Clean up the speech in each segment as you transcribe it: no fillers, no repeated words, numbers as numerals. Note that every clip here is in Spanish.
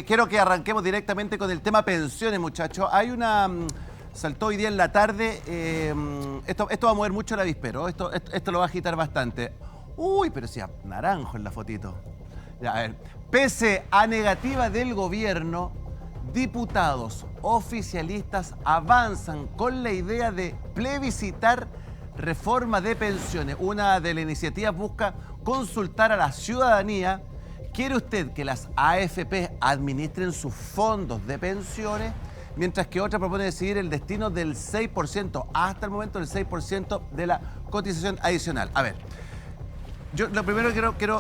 Quiero que arranquemos directamente con el tema pensiones, muchachos. Hay una... saltó hoy día en la tarde, esto va a mover mucho el avispero, esto lo va a agitar bastante. Uy, pero sí, naranjo en la fotito. Ya, a ver. Pese a negativa del gobierno, diputados oficialistas avanzan con la idea de plebiscitar reforma de pensiones. Una de las iniciativas busca consultar a la ciudadanía. ¿Quiere usted que las AFP administren sus fondos de pensiones? Mientras que otra propone decidir el destino del 6%, hasta el momento del 6% de la cotización adicional. A ver, yo lo primero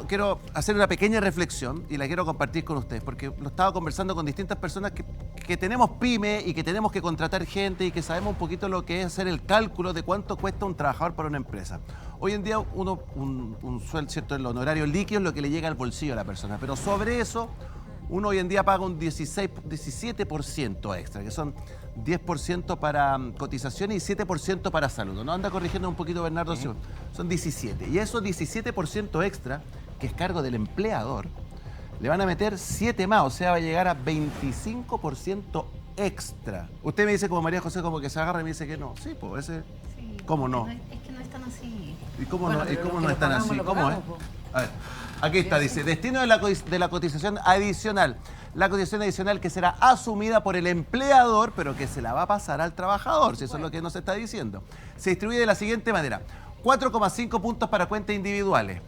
quiero hacer una pequeña reflexión y la quiero compartir con ustedes, porque lo estaba conversando con distintas personas que tenemos pyme y que tenemos que contratar gente y que sabemos un poquito lo que es hacer el cálculo de cuánto cuesta un trabajador para una empresa. Hoy en día un sueldo, ¿cierto?, el honorario líquido es lo que le llega al bolsillo a la persona, pero sobre eso uno hoy en día paga un 17% extra, que son 10% para cotizaciones y 7% para salud. ¿No? Anda corrigiendo un poquito, Bernardo. Son 17. Y esos 17% extra, que es cargo del empleador, le van a meter 7 más, o sea, va a llegar a 25% extra. Usted me dice como María José, como que se agarra y me dice que no. Sí, pues ese... Sí, ¿cómo no? Es que no están así. ¿Y cómo bueno, no, ¿y cómo no están así? ¿Cómo es? A ver, aquí está, dice, destino de la cotización adicional. La cotización adicional que será asumida por el empleador, pero que se la va a pasar al trabajador, si eso es lo que nos está diciendo. Se distribuye de la siguiente manera. 4,5 puntos para cuentas individuales.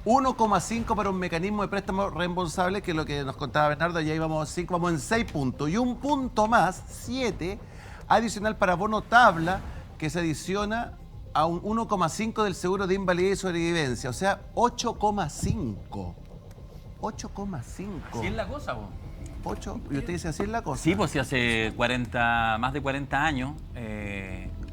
1,5 para un mecanismo de préstamo reembolsable, que es lo que nos contaba Bernardo, y ahí vamos en 6 puntos. Y un punto más, 7, adicional para bono tabla, que se adiciona a un 1,5 del seguro de invalidez y sobrevivencia, o sea, 8,5. 8,5. Así es la cosa, vos. 8, y usted dice así es la cosa. Sí, pues sí, hace más de 40 años,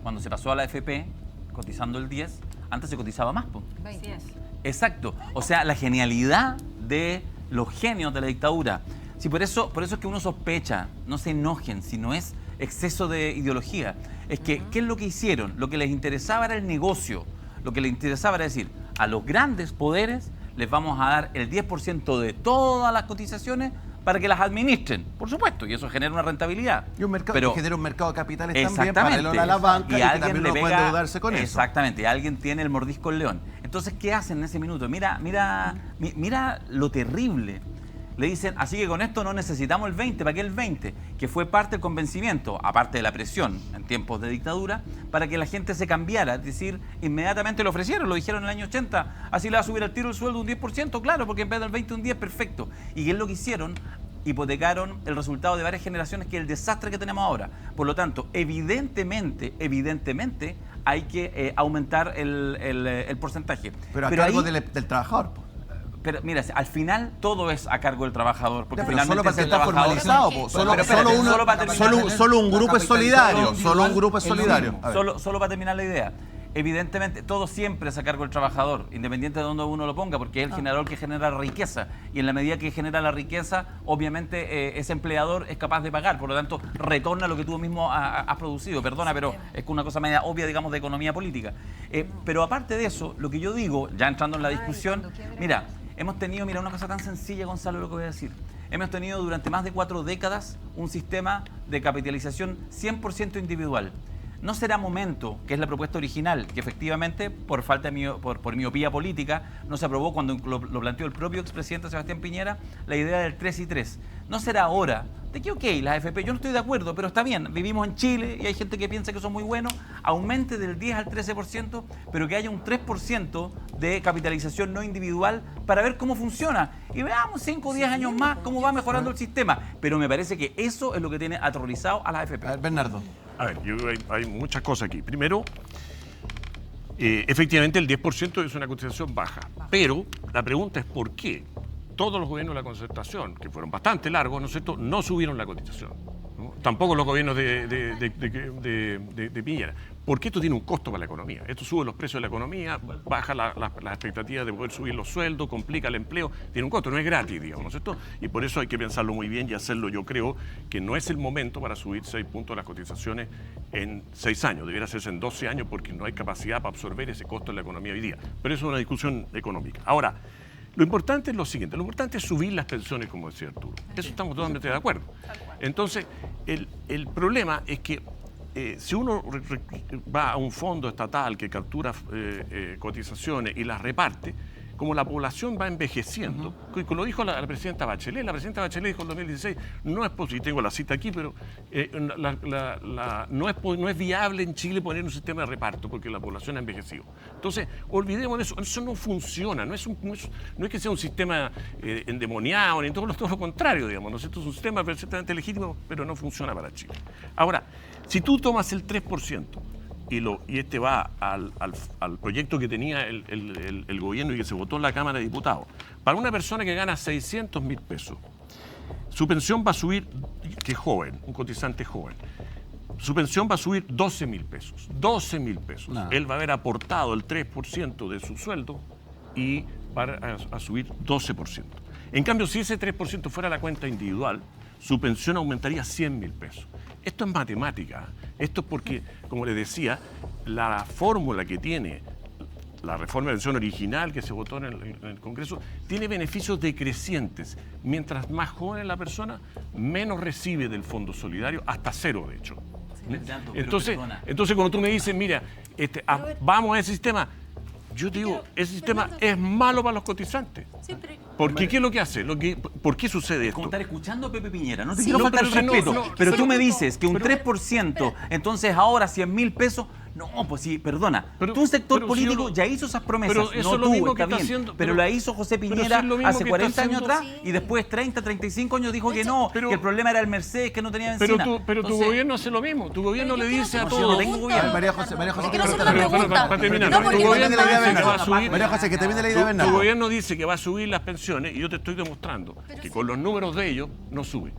cuando se pasó a la AFP, cotizando el 10, antes se cotizaba más, pues. Así es. Exacto. O sea, la genialidad de los genios de la dictadura. Sí, por eso es que uno sospecha, no se enojen, si no es exceso de ideología. Es que, ¿qué es lo que hicieron? Lo que les interesaba era el negocio. Lo que les interesaba era decir, a los grandes poderes les vamos a dar el 10% de todas las cotizaciones para que las administren, por supuesto, y eso genera una rentabilidad. Y un mercado que genera un mercado de capitales también exactamente, paralelo a la banca y que alguien también le uno puede pega, endeudarse con eso. Exactamente, y alguien tiene el mordisco al león. Entonces, ¿qué hacen en ese minuto? Mira lo terrible. Le dicen, así que con esto no necesitamos el 20, ¿para qué el 20? Que fue parte del convencimiento, aparte de la presión en tiempos de dictadura, para que la gente se cambiara. Es decir, inmediatamente lo ofrecieron, lo dijeron en el año 80, así le va a subir al tiro el sueldo un 10%, claro, porque en vez del 20 un 10, perfecto. ¿Y qué es lo que hicieron? Hipotecaron el resultado de varias generaciones, que es el desastre que tenemos ahora. Por lo tanto, evidentemente, hay que aumentar el porcentaje. Pero a cargo del trabajador, pues. Pero mira, al final todo es a cargo del trabajador. Porque Pero finalmente solo para que es el está trabajador. formalizado, solo un grupo es solidario. Solo un grupo es solidario. Solo para terminar la idea. Evidentemente, todo siempre es a cargo del trabajador, independiente de dónde uno lo ponga, porque es el generador que genera la riqueza. Y en la medida que genera la riqueza, obviamente ese empleador es capaz de pagar. Por lo tanto, retorna lo que tú mismo has producido. Perdona, pero es una cosa media obvia, digamos, de economía política. Pero aparte de eso, lo que yo digo, ya entrando en la discusión, mira, hemos tenido, una cosa tan sencilla, Gonzalo, lo que voy a decir. Hemos tenido durante más de 4 décadas un sistema de capitalización 100% individual. ¿No será momento, que es la propuesta original, que efectivamente, por falta de por miopía política, no se aprobó cuando lo planteó el propio expresidente Sebastián Piñera, la idea del 3 y 3? ¿No será hora de que, ok, las AFP, yo no estoy de acuerdo, pero está bien, vivimos en Chile y hay gente que piensa que son muy buenos, aumente del 10 al 13%, pero que haya un 3% de capitalización no individual para ver cómo funciona? Y veamos 5 o 10 años más cómo va mejorando el sistema. Pero me parece que eso es lo que tiene aterrorizado a las AFP. A ver, Bernardo. A ver, hay muchas cosas aquí. Primero, efectivamente el 10% es una cotización baja, pero la pregunta es ¿por qué? Todos los gobiernos de la concertación, que fueron bastante largos, ¿no es cierto?, no subieron la cotización, ¿no? Tampoco los gobiernos de Piñera. Porque esto tiene un costo para la economía. Esto sube los precios de la economía, baja las expectativas de poder subir los sueldos, complica el empleo. Tiene un costo, no es gratis, digamos, ¿no es cierto? Y por eso hay que pensarlo muy bien y hacerlo. Yo creo que no es el momento para subir 6 puntos las cotizaciones en 6 años. Debería hacerse en 12 años porque no hay capacidad para absorber ese costo en la economía hoy día. Pero eso es una discusión económica. Ahora, Lo importante es lo siguiente, lo importante es subir las pensiones, como decía Arturo. Eso estamos totalmente de acuerdo. Entonces, el problema es que si uno va a un fondo estatal que captura cotizaciones y las reparte, como la población va envejeciendo, lo dijo la presidenta Bachelet dijo en 2016, no es posible, tengo la cita aquí, pero no es viable en Chile poner un sistema de reparto porque la población ha envejecido. Entonces, olvidemos de eso no funciona, no es que sea un sistema endemoniado, ni todo lo contrario, digamos, ¿no? Esto es un sistema perfectamente legítimo, pero no funciona para Chile. Ahora, si tú tomas el 3%, y este va al proyecto que tenía el gobierno y que se votó en la Cámara de Diputados. Para una persona que gana 600.000 pesos, su pensión va a subir, que es joven, un cotizante joven, su pensión va a subir 12.000 pesos. 12.000 pesos. No. Él va a haber aportado el 3% de su sueldo y va a subir 12%. En cambio, si ese 3% fuera la cuenta individual, su pensión aumentaría 100.000 pesos. Esto es matemática. Esto es porque, como les decía, la fórmula que tiene la reforma de pensión original que se votó en el Congreso tiene beneficios decrecientes. Mientras más joven es la persona, menos recibe del Fondo Solidario, hasta cero, de hecho. Entonces, cuando tú me dices, mira, vamos a ese sistema, yo digo, ese sistema es malo para los cotizantes. ¿Por qué? ¿Qué es lo que hace? ¿Por qué sucede esto? Como estar escuchando a Pepe Piñera. No te Sí, quiero no, faltar el pero si respeto. no, pero pero- tú me dices que un pero- 3%, entonces ahora 100.000 pesos. No, pues sí, perdona. Pero- Tu sector pero si político uno- ya hizo esas promesas. pero eso no es lo tú, mismo que está está bien. haciendo- pero la hizo José pero Piñera si es lo mismo hace que 40 está años haciendo- atrás y después 30, 35 años dijo que no, pero- que el problema era el Mercedes, que no tenía Pero benzina. tu Entonces, gobierno hace lo mismo. Tu gobierno Pero le yo dice a quiero hacer una todos. pregunta. pregunta. María José, Quiero hacer quiero una preguntar. pregunta. Para terminar, No, tu porque gobierno no dice está- que va a subir. María José, que termine la idea, Tu Bernardo. gobierno dice que va a subir las pensiones y yo te estoy demostrando que con los números de ellos no sube.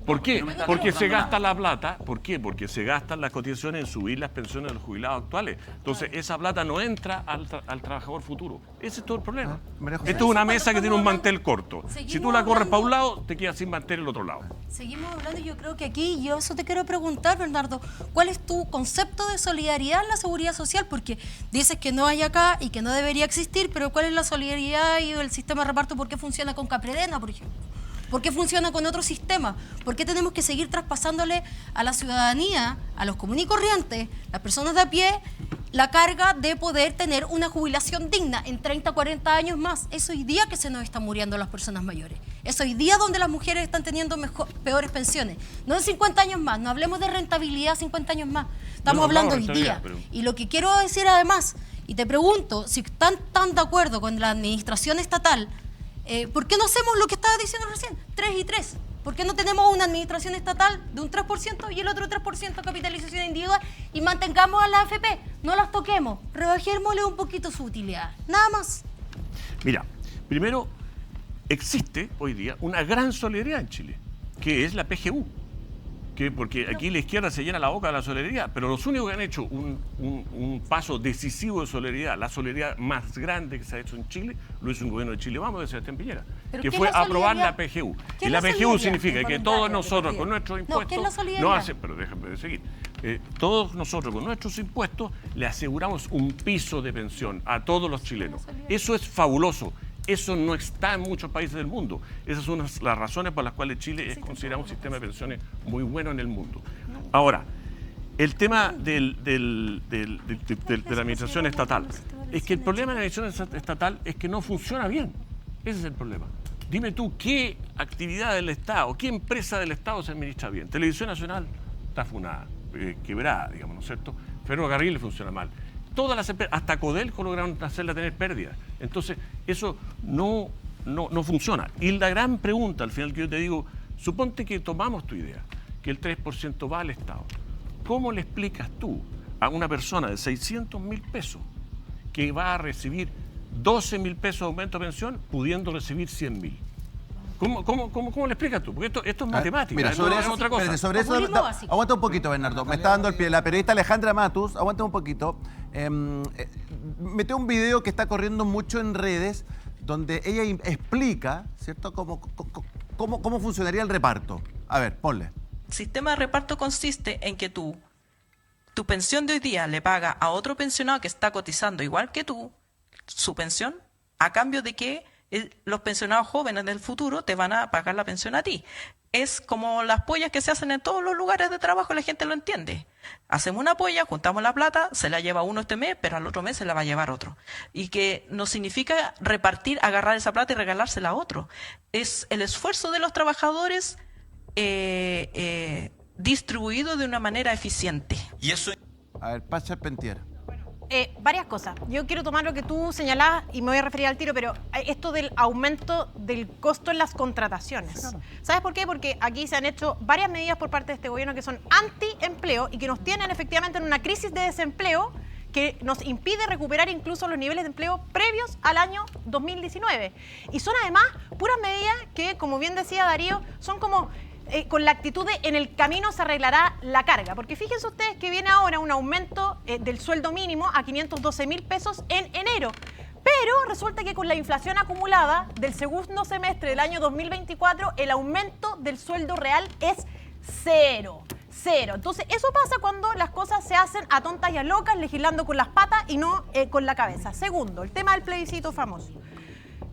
¿Por qué? no me estás Porque se demostrando gasta la plata. ¿Por qué? Porque se gastan las cotizaciones en subir las pensiones de los jubilados actuales. Entonces, esa plata no entra al trabajador futuro. Ese es todo el problema. María José. Esto es una mesa que tiene un mantel corto. Seguimos Si tú la corres hablando- para un lado, te quedas sin mantel el otro lado. Seguimos hablando y yo creo que aquí, yo eso te quiero preguntar, Bernardo, ¿cuál es tu concepto de solidaridad en la seguridad social? Porque dices que no hay acá y que no debería existir, pero ¿cuál es la solidaridad y el sistema de reparto? ¿Por qué funciona con Capredena, por ejemplo? ¿Por qué funciona con otro sistema? ¿Por qué tenemos que seguir traspasándole a la ciudadanía, a los comunes y corrientes, las personas de a pie, la carga de poder tener una jubilación digna en 30, 40 años más? Es hoy día que se nos están muriendo las personas mayores. Es hoy día donde las mujeres están teniendo peores pensiones. No en 50 años más, no hablemos de rentabilidad 50 años más. Estamos No, hablando no, hoy día. rentabilidad, pero- Y lo que quiero decir además, y te pregunto, si están tan de acuerdo con la administración estatal, ¿por qué no hacemos lo que estaba diciendo recién? 3 y 3. ¿Por qué no tenemos una administración estatal de un 3% y el otro 3% capitalización individual y mantengamos a la AFP? No las toquemos, rebajémosle un poquito su utilidad. Nada más. Mira, primero, existe hoy día una gran solidaridad en Chile, que es la PGU. Porque aquí la izquierda se llena la boca de la solidaridad, pero los únicos que han hecho un paso decisivo de solidaridad, la solidaridad más grande que se ha hecho en Chile, lo hizo un gobierno de Chile Vamos de Sebastián Piñera, ¿Pero que qué fue es la aprobar la solidaridad? PGU. ¿Qué Y es la la PGU solidaridad? significa que Voluntaria, todos nosotros con no, nuestros ¿qué es impuestos la solidaridad? pero déjame seguir. Todos nosotros con nuestros impuestos le aseguramos un piso de pensión a todos los chilenos. Eso es fabuloso. Eso no está en muchos países del mundo. Esas son las razones por las cuales Chile es considerado un sistema de pensiones muy bueno en el mundo. Ahora, el tema de la administración estatal es que el problema de la administración estatal es que no funciona bien. Ese es el problema. Dime tú, ¿qué actividad del Estado, qué empresa del Estado se administra bien? Televisión Nacional está funada, quebrada, digamos, ¿no es cierto? Ferrocarril funciona mal. Todas las empresas, hasta Codelco lograron hacerla tener pérdidas. Entonces, eso no funciona. Y la gran pregunta, al final, que yo te digo, suponte que tomamos tu idea, que el 3% va al Estado. ¿Cómo le explicas tú a una persona de 600.000 pesos que va a recibir 12.000 pesos de aumento de pensión pudiendo recibir 100.000? ¿Cómo le explicas tú? Porque esto es matemática, Mira, esto sobre no es eso, otra cosa. espérate, sobre eso, Populismo básico. aguanta un poquito, Bernardo. Me está dando el pie. La periodista Alejandra Matus, aguanta un poquito. Metió un video que está corriendo mucho en redes donde ella explica, ¿cierto?, cómo funcionaría el reparto. A ver, ponle. El sistema de reparto consiste en que tu pensión de hoy día le paga a otro pensionado que está cotizando igual que tú su pensión, a cambio de que Los pensionados jóvenes del futuro te van a pagar la pensión a ti. Es como las pollas que se hacen en todos los lugares de trabajo, la gente lo entiende. Hacemos una polla, juntamos la plata, se la lleva uno este mes, pero al otro mes se la va a llevar otro. Y que no significa repartir, agarrar esa plata y regalársela a otro. Es el esfuerzo de los trabajadores distribuido de una manera eficiente. Y eso... A ver, Pacha Pentier. Varias cosas. Yo quiero tomar lo que tú señalás y me voy a referir al tiro, pero esto del aumento del costo en las contrataciones. Claro. ¿Sabes por qué? Porque aquí se han hecho varias medidas por parte de este gobierno que son anti-empleo y que nos tienen efectivamente en una crisis de desempleo que nos impide recuperar incluso los niveles de empleo previos al año 2019. Y son además puras medidas que, como bien decía Darío, son como... con la actitud de en el camino se arreglará la carga. Porque fíjense ustedes que viene ahora un aumento del sueldo mínimo a 512.000 pesos en enero. Pero resulta que con la inflación acumulada del segundo semestre del año 2024, el aumento del sueldo real es cero. Entonces, eso pasa cuando las cosas se hacen a tontas y a locas, legislando con las patas y no con la cabeza. Segundo, el tema del plebiscito famoso.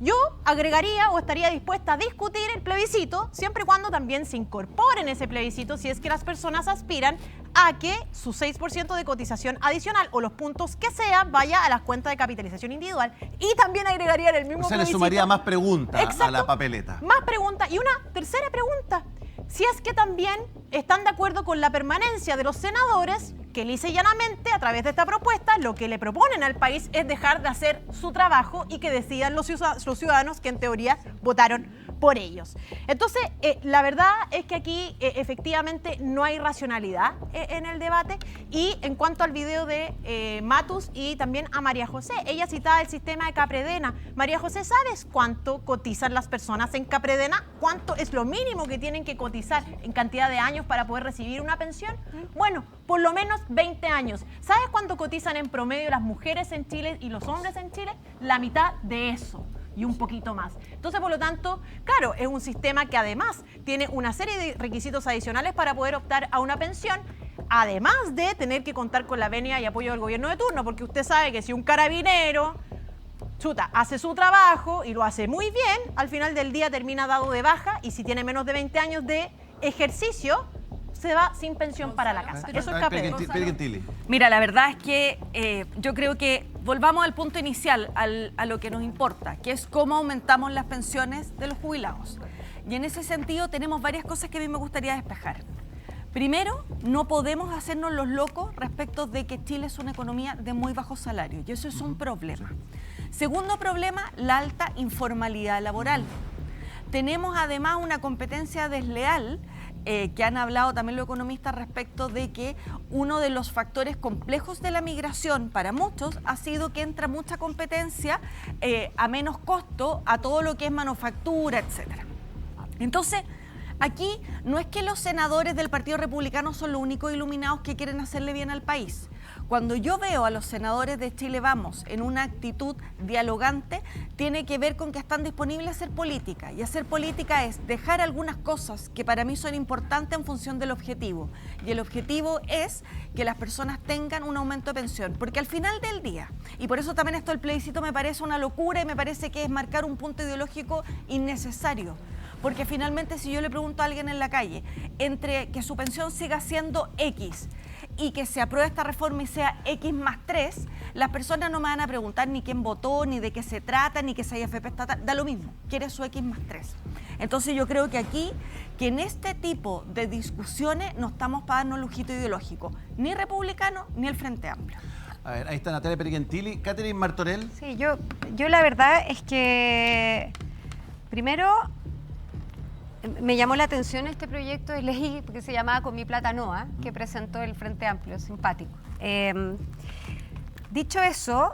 Yo agregaría o estaría dispuesta a discutir el plebiscito siempre y cuando también se incorpore en ese plebiscito si es que las personas aspiran a que su 6% de cotización adicional o los puntos que sean vaya a las cuentas de capitalización individual. Y también agregaría en el mismo plebiscito... le sumaría más preguntas. Exacto, a la papeleta. Más preguntas. Y una tercera pregunta. Si es que también están de acuerdo con la permanencia de los senadores que lisa y llanamente, a través de esta propuesta, lo que le proponen al país es dejar de hacer su trabajo y que decidan los ciudadanos que en teoría votaron por ellos. Entonces, la verdad es que aquí efectivamente no hay racionalidad en el debate. Y en cuanto al video de Matus y también a María José, ella citaba el sistema de Capredena. María José, ¿sabes cuánto cotizan las personas en Capredena? ¿Cuánto es lo mínimo que tienen que cotizar en cantidad de años para poder recibir una pensión? Bueno, por lo menos 20 años. ¿Sabes cuánto cotizan en promedio las mujeres en Chile y los hombres en Chile? La mitad de eso y un poquito más. Entonces, por lo tanto, claro, es un sistema que además tiene una serie de requisitos adicionales para poder optar a una pensión, además de tener que contar con la venia y apoyo del gobierno de turno, porque usted sabe que si un carabinero hace su trabajo y lo hace muy bien, al final del día termina dado de baja y si tiene menos de 20 años de ejercicio, se va sin pensión para la casa. Eso es Capredena. Mira, la verdad es que yo creo que volvamos al punto inicial, a lo que nos importa, que es cómo aumentamos las pensiones de los jubilados. Y en ese sentido tenemos varias cosas que a mí me gustaría despejar. Primero, no podemos hacernos los locos respecto de que Chile es una economía de muy bajos salarios, y eso es un problema. Segundo problema, la alta informalidad laboral. Tenemos además una competencia desleal, que han hablado también los economistas respecto de que uno de los factores complejos de la migración para muchos ha sido que entra mucha competencia a menos costo a todo lo que es manufactura, etcétera. Entonces, aquí no es que los senadores del Partido Republicano son los únicos iluminados que quieren hacerle bien al país. Cuando yo veo a los senadores de Chile Vamos en una actitud dialogante, tiene que ver con que están disponibles a hacer política. Y hacer política es dejar algunas cosas que para mí son importantes en función del objetivo. Y el objetivo es que las personas tengan un aumento de pensión. Porque al final del día, y por eso también esto del plebiscito me parece una locura y me parece que es marcar un punto ideológico innecesario. Porque finalmente si yo le pregunto a alguien en la calle, entre que su pensión siga siendo X y que se apruebe esta reforma y sea X más 3, las personas no me van a preguntar ni quién votó, ni de qué se trata, ni que sea AFP estatal, da lo mismo, quiere su X más 3. Entonces yo creo que aquí, que en este tipo de discusiones no estamos para darnos lujito ideológico, ni republicano ni el Frente Amplio. A ver, ahí está Natalia Pergentili. Catherine Martorell. Sí, yo la verdad es que primero me llamó la atención este proyecto de ley que se llamaba Con mi plata Noa, que presentó el Frente Amplio, simpático. Dicho eso,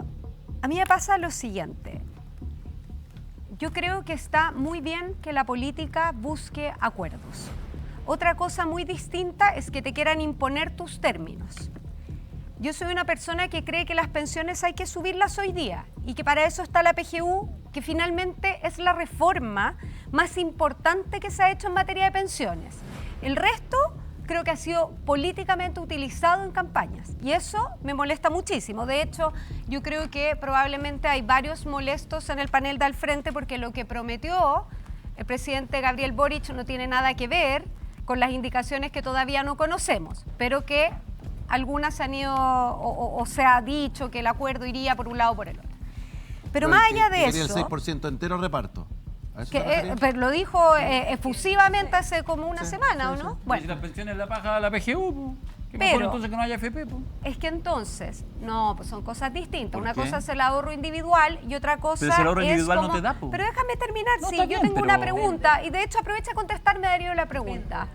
a mí me pasa lo siguiente. Yo creo que está muy bien que la política busque acuerdos. Otra cosa muy distinta es que te quieran imponer tus términos. Yo soy una persona que cree que las pensiones hay que subirlas hoy día y que para eso está la PGU, que finalmente es la reforma más importante que se ha hecho en materia de pensiones. El resto creo que ha sido políticamente utilizado en campañas y eso me molesta muchísimo. De hecho, yo creo que probablemente hay varios molestos en el panel de al frente porque lo que prometió el presidente Gabriel Boric no tiene nada que ver con las indicaciones que todavía no conocemos, pero que algunas han ido o se ha dicho que el acuerdo iría por un lado o por el otro. Pero más allá de quería eso... el 6% entero reparto. ¿A eso Que, te referías? pero lo dijo efusivamente hace como una semana, ¿o no? Y si Bueno, las pensiones la paga la PGU, po. ¿Qué Pero- mejor entonces que no haya FP? Po? es que entonces, no, pues son cosas distintas. ¿Por Una qué? cosa es el ahorro individual y otra cosa Pero si el ahorro es individual no como- te da, po. Pero déjame terminar, No, sí, está yo bien, tengo pero- una pregunta y de hecho aprovecha a contestarme, Darío, la pregunta.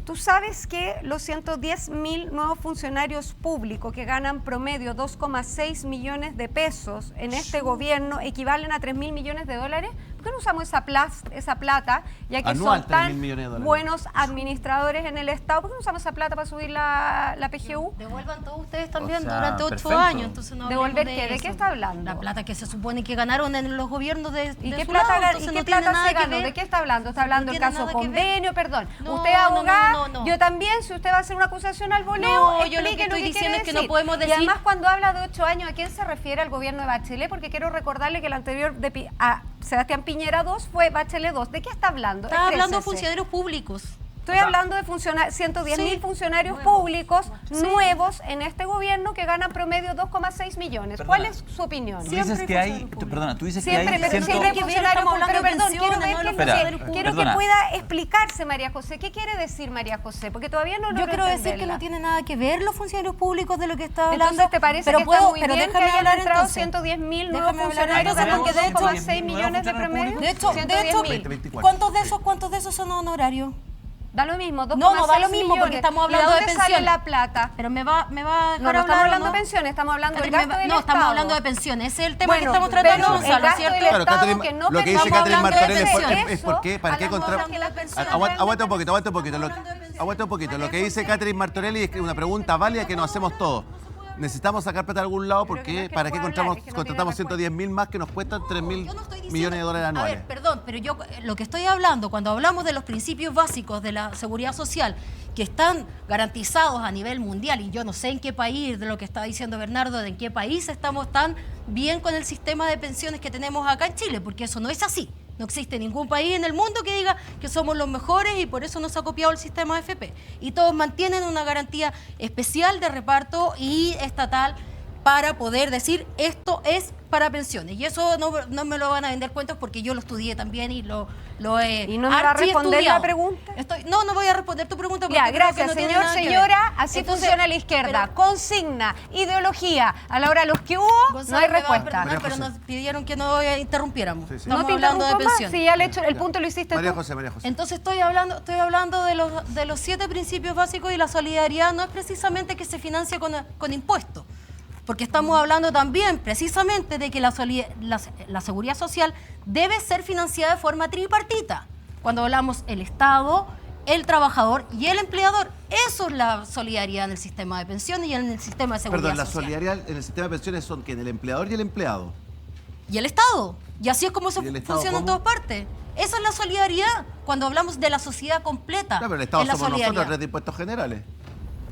Tú sabes que los 110.000 nuevos funcionarios públicos que ganan promedio 2,6 millones de pesos en este gobierno equivalen a 3.000 millones de dólares. ¿Por qué no usamos esa plata, ya que Anual, son 3.000 tan millones de dólares. buenos administradores en el Estado? ¿Por qué no usamos esa plata para subir la PGU? Devuelvan todos ustedes también O sea, durante 8 perfecto. años. Entonces no ¿Devolver hablemos qué? ¿De eso. qué está hablando? La plata que se supone que ganaron en los gobiernos de ¿Y de qué su plata, lado, y entonces qué no tiene plata nada se que ganó? ver. ¿De qué está hablando? ¿Está hablando del tiene caso nada que ver. convenio? Perdón. No, usted es abogada, no. yo también. Si usted va a hacer una acusación al voleo, No, yo lo que explique estoy quiere diciendo es que no decir. podemos Y decir- además, cuando habla de 8 años, ¿a quién se refiere al gobierno de Bachelet? Porque quiero recordarle que el anterior a Sebastián Piñera 2 fue Bachelet 2. ¿De qué está hablando? Estaba hablando de Exprésese. funcionarios públicos. Estoy hablando de 110.000 Sí. funcionarios públicos nuevos en este gobierno que ganan promedio 2,6 millones. ¿Cuál es su opinión? Tú dices que hay, perdona, tú dices que Siempre, hay pero ciento- siempre hay que ver, funcionarios estamos públicos. hablando Pero de perdón, quiero pensiones, ver no que, de Espera, quiero que perdona. pueda explicarse María José. ¿Qué quiere decir María José? Porque todavía no lo Yo quiero decir que entenderla. no tiene nada que ver los funcionarios públicos de lo que está hablando. Entonces, ¿te parece pero que puedo, está muy pero bien que déjame hayan hablar entrado entonces. 110.000 nuevos Déjame hablar funcionarios entonces, porque porque de hecho- 2,6 millones de promedio? De hecho, 110.000. ¿cuántos de esos son honorarios? Da lo mismo, 2,6 No da lo mismo, porque millones. estamos ¿Y hablando de de dónde sale pensiones. la plata? Pero me va a No, dejar no estamos hablar, hablando ¿o de pensiones, estamos hablando del Pero gasto del no, estamos Estado. hablando de pensiones. Ese es el tema que Bueno, estamos tratando, pero Gonzalo, el gasto ¿cierto? del Claro, Estado Catherine, que no lo que dice estamos Catherine hablando de Martorell es pensiones. por qué, para qué Hablamos contra... de las pensiones. Aguanta un poquito. Aguanta un poquito. Lo que dice Catherine Martorelli es que una pregunta válida que nos hacemos todos. Necesitamos sacar plata de algún lado Pero que no porque es que ¿para no qué pueda hablar, es que no contratamos tiene 110.000 más que nos cuestan 3.000 Yo no estoy diciendo- millones de dólares anuales? A ver, perdón, pero yo lo que estoy hablando, cuando hablamos de los principios básicos de la seguridad social, que están garantizados a nivel mundial, y yo no sé en qué país, de lo que está diciendo Bernardo, de en qué país estamos tan bien con el sistema de pensiones que tenemos acá en Chile, porque eso no es así. No existe ningún país en el mundo que diga que somos los mejores y por eso nos ha copiado el sistema AFP. Y todos mantienen una garantía especial de reparto y estatal para poder decir esto es para pensiones. Y eso no me lo van a vender cuentos porque yo lo estudié también y lo he ¿Y no me va a responder la archiestudiado. pregunta? No voy a responder tu pregunta porque Ya, creo gracias, que no tiene señor, nada que ver. señora. Así Entonces, funciona la izquierda. pero- Consigna, ideología. A la hora de los que hubo, Gonzalo, no hay me va a respuesta. perdonar, María pero José. nos pidieron que no interrumpiéramos. Sí, sí. No Estamos te hablando de interrumpo más, pensiones. si ya le he hecho el punto lo hiciste María tú. José. Entonces estoy hablando de los 7 principios básicos y la solidaridad no es precisamente que se financie con impuestos, porque estamos hablando también precisamente de que la seguridad social debe ser financiada de forma tripartita. Cuando hablamos el Estado, el trabajador y el empleador, eso es la solidaridad en el sistema de pensiones y en el sistema de seguridad Perdón, la social. solidaridad en el sistema de pensiones son ¿quién? ¿El empleador y el empleado? Y el Estado. Y así es como se ¿Y el Estado funciona en cómo? todas partes. Esa es la solidaridad cuando hablamos de la sociedad completa. No, pero el Estado es la somos nosotros a solidaridad. través de impuestos generales.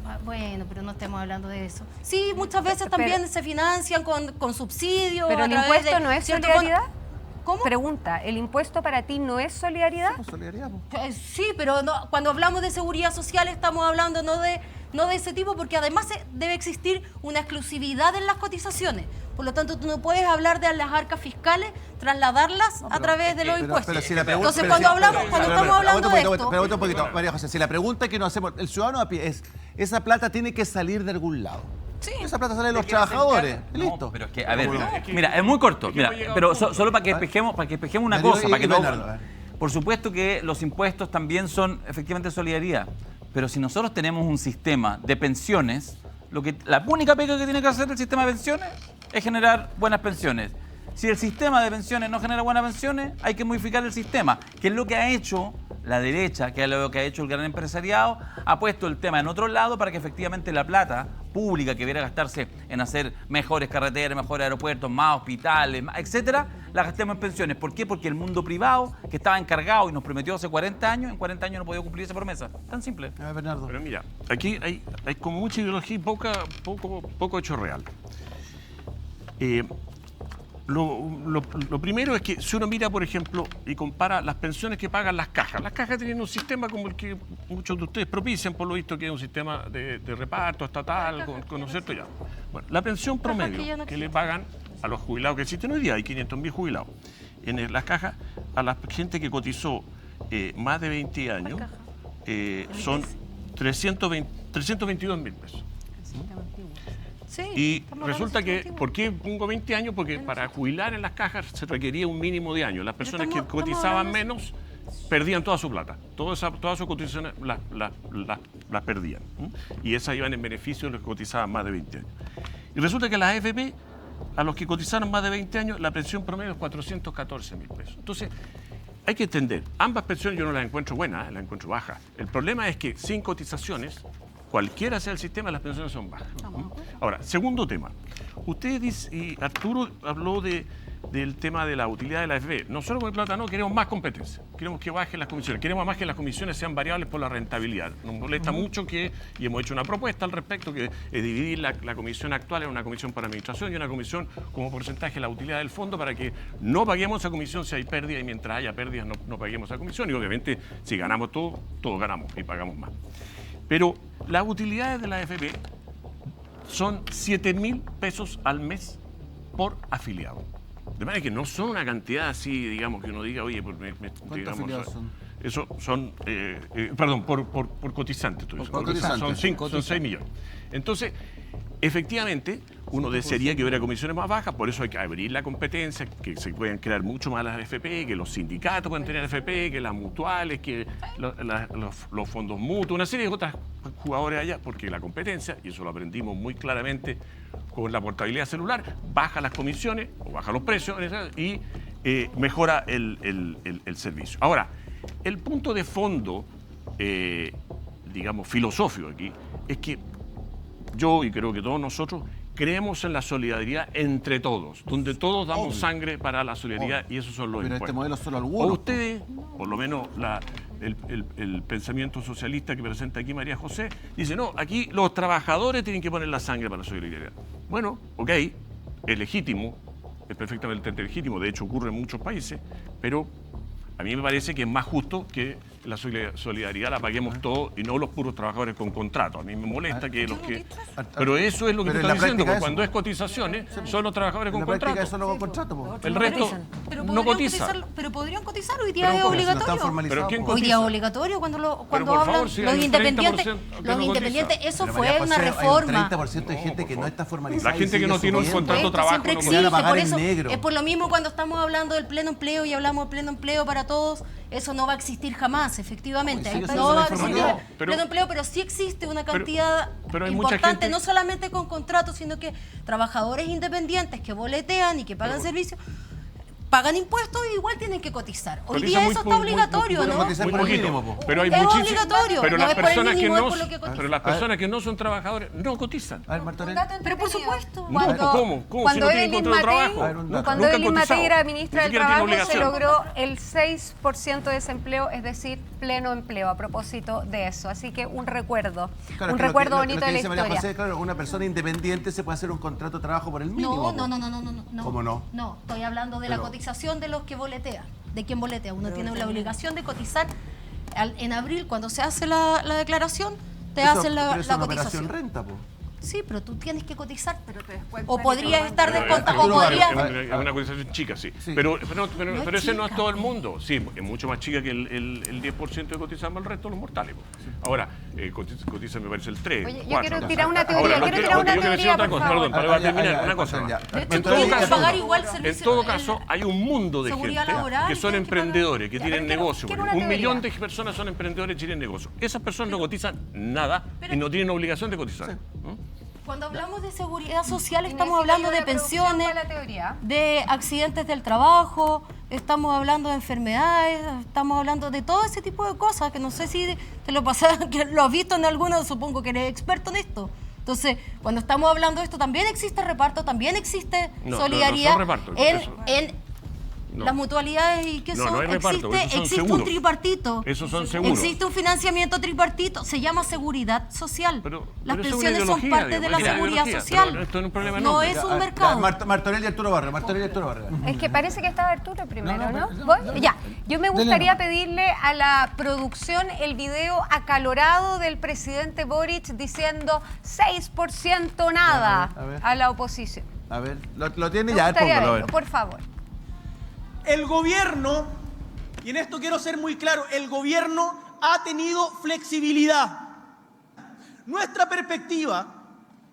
Ah, bueno, pero no estemos hablando de eso. Sí, muchas veces Pero- también se financian con subsidios. Pero a el través impuesto de no es cierto solidaridad. fondo. ¿Cómo? Pregunta, ¿el impuesto para ti no es solidaridad? Somos solidaridad, po. Sí, pero cuando hablamos de seguridad social estamos hablando no de ese tipo, porque además debe existir una exclusividad en las cotizaciones. Por lo tanto, tú no puedes hablar de las arcas fiscales, trasladarlas a través de los impuestos. Pero si la pregunta, Entonces, pero cuando si- hablamos, cuando pero- estamos hablando de aguanta esto, un poquito, María José, si la pregunta que nos hacemos, el ciudadano a pie es, esa plata tiene que salir de algún lado. Sí. Esa plata sale de los trabajadores. No, Listo. pero es que, a ver, No, es que- mira, es muy corto. es que Mira, hemos llegado pero a un punto. solo para que despejemos una Darío cosa, y para que no. Bernardo, a ver. Por supuesto que los impuestos también son efectivamente solidaridad, pero si nosotros tenemos un sistema de pensiones, la única pega que tiene que hacer el sistema de pensiones es generar buenas pensiones. Si el sistema de pensiones no genera buenas pensiones, hay que modificar el sistema, que es lo que ha hecho la derecha, que es lo que ha hecho el gran empresariado, ha puesto el tema en otro lado para que efectivamente la plata pública que debiera gastarse en hacer mejores carreteras, mejores aeropuertos, más hospitales, etcétera, la gastemos en pensiones. ¿Por qué? Porque el mundo privado, que estaba encargado y nos prometió hace 40 años, en 40 años no podía cumplir esa promesa. Tan simple. Bernardo. Pero mira, aquí hay como mucha ideología y poco hecho real. Lo primero es que si uno mira, por ejemplo, y compara las pensiones que pagan las cajas tienen un sistema como el que muchos de ustedes propician, por lo visto, que es un sistema de reparto estatal, ¿no es cierto? Ya. Bueno, la pensión promedio que le pagan a los jubilados que existen hoy día, hay 500.000 jubilados, en las cajas, a la gente que cotizó más de 20 años, son 322.000 pesos. Sí, Y resulta que, ¿por qué pongo 20 años? Porque para jubilar en las cajas se requería un mínimo de años. Las personas que cotizaban menos perdían toda su plata. Todas sus cotizaciones las perdían. Y esas iban en beneficio de los que cotizaban más de 20 años. Y resulta que las AFP, a los que cotizaron más de 20 años, la pensión promedio es 414.000 pesos. Entonces, hay que entender, ambas pensiones yo no las encuentro buenas, las encuentro bajas. El problema es que sin cotizaciones, cualquiera sea el sistema, las pensiones son bajas. Ahora, segundo tema. Usted dice, y Arturo habló del tema de la utilidad de la AFP. Nosotros con el Plata no queremos más competencia. Queremos que bajen las comisiones. Queremos más que las comisiones sean variables por la rentabilidad. Nos molesta mucho que, y hemos hecho una propuesta al respecto, que es dividir la comisión actual en una comisión para administración y una comisión como porcentaje de la utilidad del fondo para que no paguemos esa comisión si hay pérdida y mientras haya pérdidas no paguemos esa comisión. Y obviamente si ganamos todo, todos ganamos y pagamos más. Pero las utilidades de la AFP son 7.000 pesos al mes por afiliado. De manera que no son una cantidad así, digamos, que uno diga, oye, ¿Cuántos afiliados son? Eso son, perdón, por cotizantes. Por cotizantes. Son 6 millones. Entonces, efectivamente, uno desearía que hubiera comisiones más bajas, por eso hay que abrir la competencia, que se puedan crear mucho más las AFP, que los sindicatos puedan tener AFP, que las mutuales, que los fondos mutuos, una serie de otras jugadores allá, porque la competencia, y eso lo aprendimos muy claramente con la portabilidad celular, baja las comisiones o baja los precios y mejora el servicio. Ahora, el punto de fondo, digamos, filosófico aquí, es que yo y creo que todos nosotros creemos en la solidaridad entre todos, donde todos damos sangre para la solidaridad y esos son los Pero impuestos. este modelo solo algunos. O ustedes, por lo menos el pensamiento socialista que presenta aquí María José, dice, no, aquí los trabajadores tienen que poner la sangre para la solidaridad. Bueno, ok, es legítimo, es perfectamente legítimo, de hecho ocurre en muchos países, pero a mí me parece que es más justo que la solidaridad la paguemos todos y no los puros trabajadores con contrato. A mí me molesta que los que... Pero eso es lo que tú estás diciendo, porque cuando es cotizaciones, son los trabajadores con contrato. Eso no con contrato, po. El resto no cotiza. Pero podrían cotizar, hoy día es obligatorio. ¿Pero quién Hoy cotiza? día es obligatorio cuando por hablan favor, si los hay un independientes. 30% que Los no independientes, cotiza. eso Pero fue María una José, reforma. Hay un 30% de gente que no está formalizada. La gente que no tiene un contrato Esto trabajo siempre no existe, van a pagar por en eso negro. es por lo mismo cuando estamos hablando del pleno empleo y hablamos del pleno empleo para todos, eso no va a existir jamás, efectivamente. Pues sigue No siendo va a la existir informalidad. pleno empleo, pero sí existe una cantidad pero hay mucha importante, gente- no solamente con contratos, sino que trabajadores independientes que boletean y que pagan servicios, pagan impuestos y igual tienen que cotizar. Hoy Cotiza día muy- eso está muy- obligatorio, muy- ¿no? muy- cotizar Muy por el poquito, mínimo, po. pero hay Es muchísimos. obligatorio, Pero no las es por el personas que mínimo, no, es por lo que cotizan. pero las personas que no son trabajadores no cotizan. A ver, Martorell. Pero por supuesto. No, ¿cómo? Si Cuando no tienen Evelyn contrato de Matei- trabajo. A ver, un dato. Cuando Nunca han Evelyn cotizado. Matei era ministra Ni del siquiera tienen Trabajo, se obligación. logró el 6% de desempleo, es decir, pleno empleo, a propósito de eso. Así que un recuerdo, Claro, un que lo recuerdo que- bonito lo que de la dice María historia. José, claro, una persona independiente se puede hacer un contrato de trabajo por el mínimo. No. ¿Cómo no? No, estoy hablando de la Pero- cotización de los que boletean. ¿De quién boletea? Uno tiene la obligación de cotizar. En abril, cuando se hace la declaración, te hacen la Pero es una cotización. operación renta, po. Sí, pero tú tienes que cotizar. Pero te descuentan O y podrías te estar van- descontado. Pero- O podrías... Es una cotización chica, sí. Sí. Pero No es ese no es chica. todo el mundo. Sí, es mucho más chica que el 10% que cotizamos el resto de los mortales. Po. Ahora, cotiza me parece el 3. Oye, yo 4. quiero tirar una teoría, Ahora, quiero tirar una yo quiero decir teoría, otra por cosa, favor. perdón, para terminar, una cosa. ya. De hecho, En tú todo tienes que caso, pagar igual en servicio. todo caso, hay un mundo de Seguridad gente laboral, que son tienes que pagar. emprendedores, que Ya, tienen pero negocio. quiero Un una teoría. millón de personas son emprendedores y tienen negocio. Esas personas no cotizan nada y no tienen obligación de cotizar. ¿no? Cuando hablamos de seguridad social, Y estamos necesito hablando de ayuda de producción pensiones, para la teoría. de accidentes del trabajo, estamos hablando de enfermedades, estamos hablando de todo ese tipo de cosas, que no sé si te lo pasaron, que lo has visto en alguno, supongo que eres experto en esto. Entonces, cuando estamos hablando de esto, también existe reparto, también existe solidaridad No. las mutualidades y que No, son, no hay reparto, esos son existe seguros. un tripartito. Esos son seguros. Existe un financiamiento tripartito, se llama seguridad social. Las pero eso es una pensiones son ideología, parte de la digamos, es una seguridad ideología, social. pero esto no es un problema no enorme. es un mercado. Martorell y Arturo Barrio. Martorell y Arturo Barrio. Es que parece que estaba Arturo primero, ¿no? pero- ¿Voy? Ya. Yo me gustaría nomás. pedirle a la producción el video acalorado del presidente Boric diciendo 6% nada A ver. a la oposición. A ver, lo tiene Me ya, gustaría póngalo, a verlo, ver. por favor. El gobierno, y en esto quiero ser muy claro, el gobierno ha tenido flexibilidad. Nuestra perspectiva,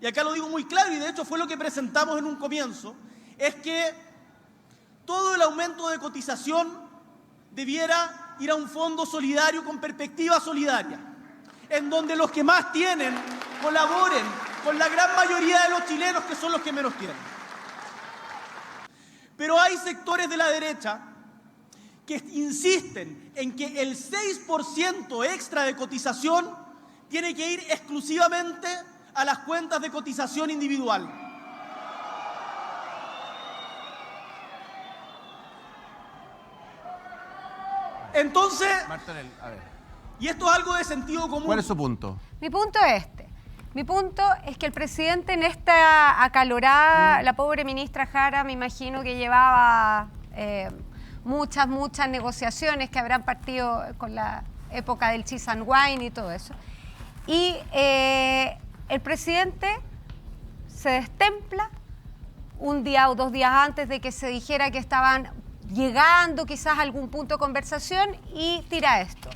y acá lo digo muy claro, y de hecho fue lo que presentamos en un comienzo, es que todo el aumento de cotización debiera ir a un fondo solidario con perspectiva solidaria, en donde los que más tienen colaboren con la gran mayoría de los chilenos, que son los que menos tienen. Pero hay sectores de la derecha que insisten en que el 6% extra de cotización tiene que ir exclusivamente a las cuentas de cotización individual. Entonces, Martorell, a ver. y esto es algo de sentido común. ¿Cuál es su punto? Mi punto es este. Mi punto es que el presidente en esta acalorada, la pobre ministra Jara, me imagino que llevaba muchas negociaciones que habrán partido con la época del cheese and wine y todo eso. Y el presidente se destempla un día o 2 días antes de que se dijera que estaban llegando quizás a algún punto de conversación y tira esto.